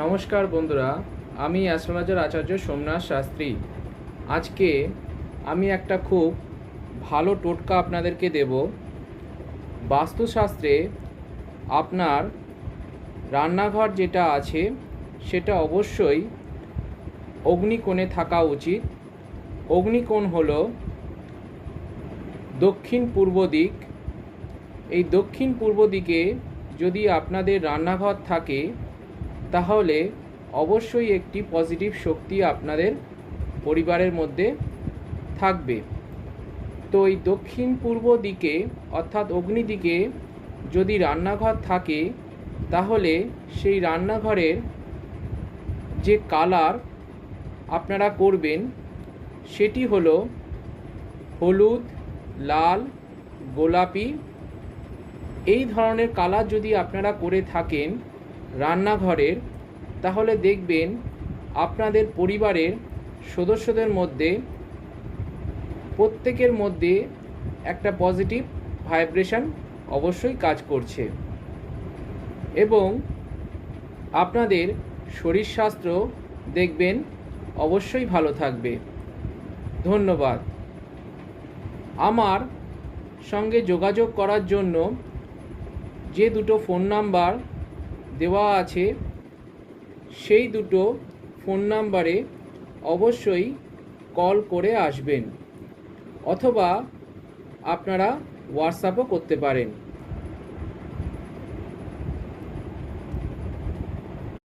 নমস্কার বন্ধুরা, আমি অ্যাস্ট্রোলজার আচার্য সোমনাথ শাস্ত্রী। আজকে আমি একটা খুব ভালো টোটকা আপনাদেরকে দেব। বাস্তুশাস্ত্রে আপনার রান্নাঘর যেটা আছে সেটা অবশ্যই অগ্নিকোণে থাকা উচিত। অগ্নিকোণ হলো দক্ষিণ পূর্ব দিক। এই দক্ষিণ পূর্ব দিকে যদি আপনাদের রান্নাঘর থাকে তাহলে অবশ্যই একটি পজিটিভ শক্তি আপনাদের পরিবারের মধ্যে থাকবে। তো এই দক্ষিণ পূর্ব দিকে অর্থাৎ অগ্নি দিকে যদি রান্নাঘর থাকে তাহলে সেই রান্নাঘরের যে কালার আপনারা করবেন সেটি হলো হলুদ, লাল, গোলাপি। এই ধরনের কালার যদি আপনারা করে থাকেন রান্নাঘরের, তাহলে দেখবেন আপনাদের পরিবারের সদস্যদের মধ্যে প্রত্যেকের মধ্যে একটা পজিটিভ ভাইব্রেশন অবশ্যই কাজ করছে এবং আপনাদের শরীর স্বাস্থ্য দেখবেন অবশ্যই ভালো থাকবে। ধন্যবাদ। আমার সঙ্গে যোগাযোগ করার জন্য যে দুটো ফোন নাম্বার দেওয়া আছে সেই দুটো ফোন নাম্বারে অবশ্যই কল করে আসবেন, অথবা আপনারা হোয়াটসঅ্যাপও করতে পারেন।